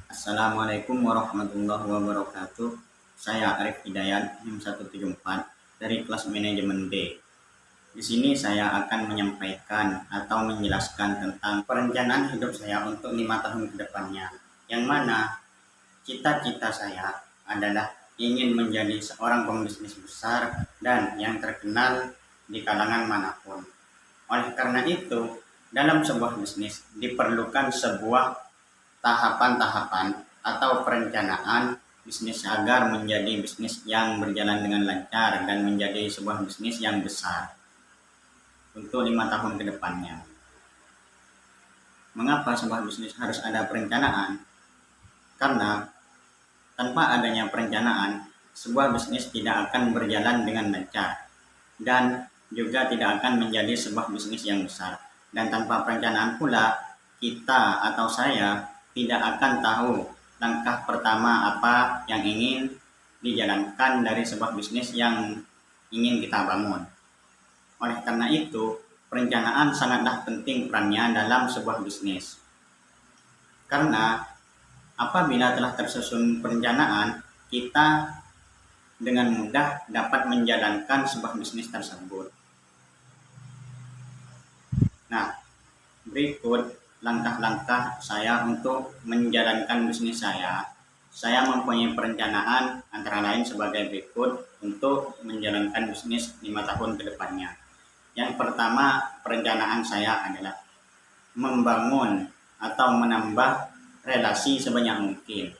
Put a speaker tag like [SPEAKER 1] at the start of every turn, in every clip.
[SPEAKER 1] Assalamualaikum warahmatullahi wabarakatuh. Saya Arif Hidayat, NIM 174 dari kelas manajemen D. Di sini saya akan menyampaikan atau menjelaskan tentang perencanaan hidup saya untuk 5 tahun ke depannya. Yang mana cita-cita saya adalah ingin menjadi seorang pembisnis besar dan yang terkenal di kalangan manapun. Oleh karena itu, dalam sebuah bisnis diperlukan sebuah tahapan-tahapan atau perencanaan bisnis agar menjadi bisnis yang berjalan dengan lancar dan menjadi sebuah bisnis yang besar untuk 5 tahun ke depannya. Mengapa sebuah bisnis harus ada perencanaan? Karena tanpa adanya perencanaan, sebuah bisnis tidak akan berjalan dengan lancar dan juga tidak akan menjadi sebuah bisnis yang besar. Dan tanpa perencanaan pula, kita atau saya tidak akan tahu langkah pertama apa yang ingin dijalankan dari sebuah bisnis yang ingin kita bangun. Oleh karena itu, perencanaan sangatlah penting perannya dalam sebuah bisnis. Karena apabila telah tersusun perencanaan, kita dengan mudah dapat menjalankan sebuah bisnis tersebut. Nah, berikut langkah-langkah saya untuk menjalankan bisnis saya. Saya mempunyai perencanaan antara lain sebagai berikut untuk menjalankan bisnis 5 tahun ke depannya. Yang pertama, perencanaan saya adalah membangun atau menambah relasi sebanyak mungkin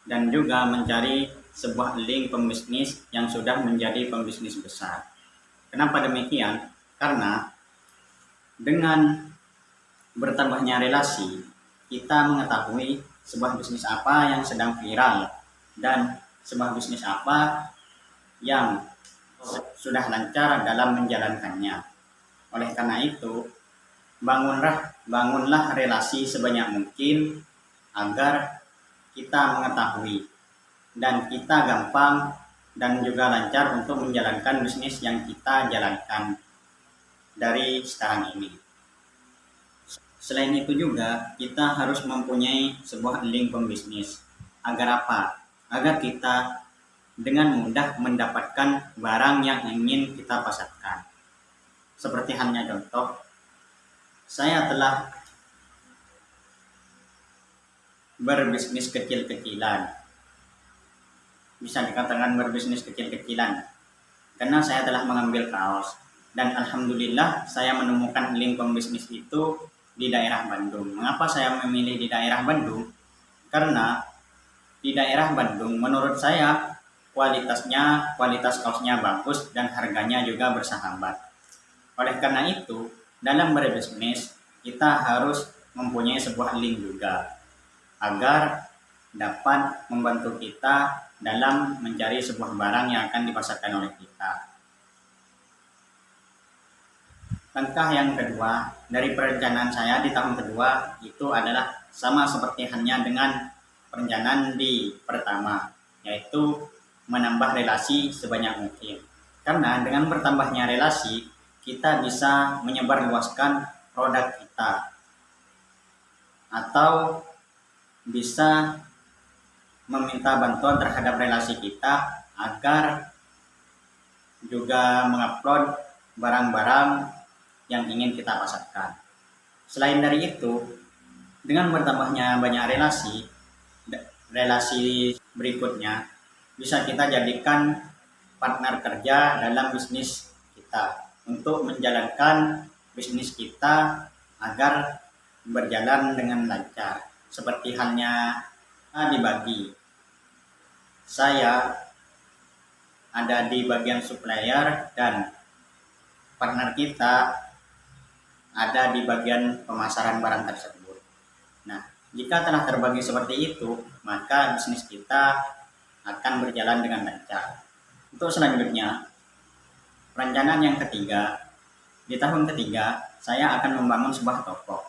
[SPEAKER 1] dan juga mencari sebuah link pembisnis yang sudah menjadi pembisnis besar. Kenapa demikian? Karena dengan bertambahnya relasi, kita mengetahui sebuah bisnis apa yang sedang viral dan sebuah bisnis apa yang sudah lancar dalam menjalankannya. Oleh karena itu, bangunlah relasi sebanyak mungkin agar kita mengetahui dan kita gampang dan juga lancar untuk menjalankan bisnis yang kita jalankan dari sekarang ini. Selain itu juga kita harus mempunyai sebuah link pembisnis. Agar apa? Agar kita dengan mudah mendapatkan barang yang ingin kita pasarkan. Seperti halnya contoh, saya telah berbisnis kecil-kecilan. Bisa dikatakan berbisnis kecil-kecilan. Karena saya telah mengambil kaos. Dan alhamdulillah saya menemukan link pembisnis itu di daerah Bandung. Mengapa saya memilih di daerah Bandung? Karena di daerah Bandung menurut saya kualitas kaosnya bagus dan harganya juga bersahabat. Oleh karena itu, dalam berbisnis kita harus mempunyai sebuah link juga agar dapat membantu kita dalam mencari sebuah barang yang akan dipasarkan oleh kita. Langkah yang kedua dari perencanaan saya di tahun kedua itu adalah sama seperti halnya dengan perencanaan di pertama, yaitu menambah relasi sebanyak mungkin. Karena dengan bertambahnya relasi, kita bisa menyebarluaskan produk kita atau bisa meminta bantuan terhadap relasi kita agar juga mengupload barang-barang yang ingin kita pasarkan. Selain dari itu, dengan bertambahnya banyak relasi berikutnya bisa kita jadikan partner kerja dalam bisnis kita untuk menjalankan bisnis kita agar berjalan dengan lancar. Seperti halnya dibagi. Saya ada di bagian supplier dan partner kita ada di bagian pemasaran barang tersebut. Nah, jika telah terbagi seperti itu, maka bisnis kita akan berjalan dengan lancar. Untuk selanjutnya, perencanaan yang ketiga, di tahun ketiga, saya akan membangun sebuah toko.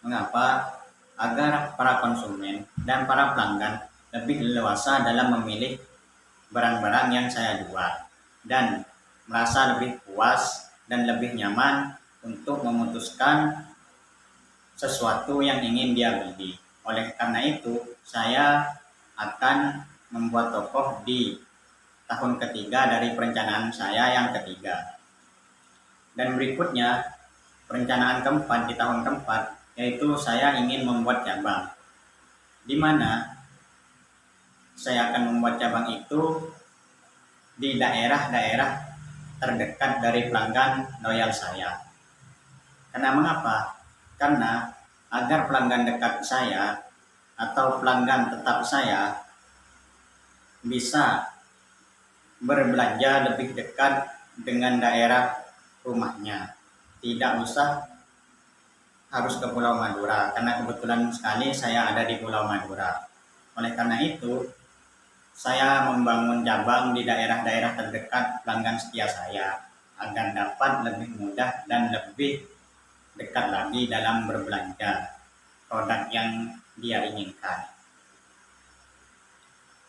[SPEAKER 1] Mengapa? Agar para konsumen dan para pelanggan lebih leluasa dalam memilih barang-barang yang saya jual dan merasa lebih puas dan lebih nyaman untuk memutuskan sesuatu yang ingin dia beli. Oleh karena itu, saya akan membuat tokoh di tahun ketiga dari perencanaan saya yang ketiga. Dan berikutnya, perencanaan keempat di tahun keempat, yaitu saya ingin membuat cabang. Di mana saya akan membuat cabang itu di daerah-daerah terdekat dari pelanggan loyal saya. Karena mengapa? Karena agar pelanggan dekat saya atau pelanggan tetap saya bisa berbelanja lebih dekat dengan daerah rumahnya. Tidak usah harus ke Pulau Madura, karena kebetulan sekali saya ada di Pulau Madura. Oleh karena itu, saya membangun cabang di daerah-daerah terdekat pelanggan setia saya, agar dapat lebih mudah dan lebih dekat lagi dalam berbelanja produk yang dia inginkan.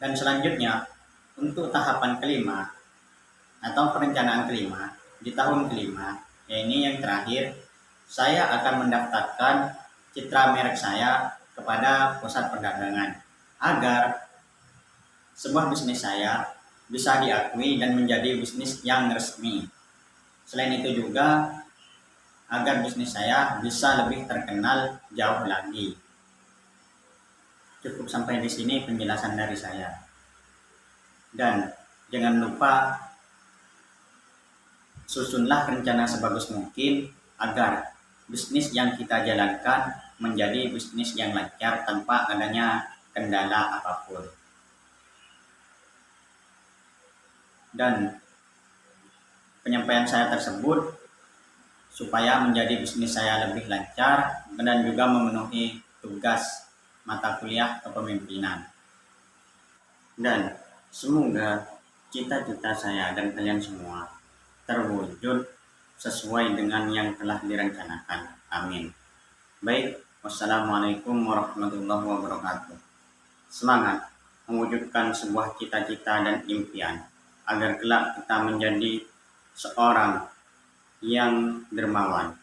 [SPEAKER 1] Dan selanjutnya, untuk tahapan kelima atau perencanaan kelima, di tahun kelima, ini yang terakhir, saya akan mendaftarkan citra merek saya kepada pusat perdagangan agar sebuah bisnis saya bisa diakui dan menjadi bisnis yang resmi. Selain itu juga agar bisnis saya bisa lebih terkenal jauh lagi. Cukup sampai di sini penjelasan dari saya. Dan jangan lupa susunlah rencana sebagus mungkin agar bisnis yang kita jalankan menjadi bisnis yang lancar tanpa adanya kendala apapun. Dan penyampaian saya tersebut supaya menjadi bisnis saya lebih lancar dan juga memenuhi tugas mata kuliah kepemimpinan. Dan semoga cita-cita saya dan kalian semua terwujud sesuai dengan yang telah direncanakan. Amin. Baik, wassalamualaikum warahmatullahi wabarakatuh. Semangat mewujudkan sebuah cita-cita dan impian agar kelak kita menjadi seorang yang dermawan.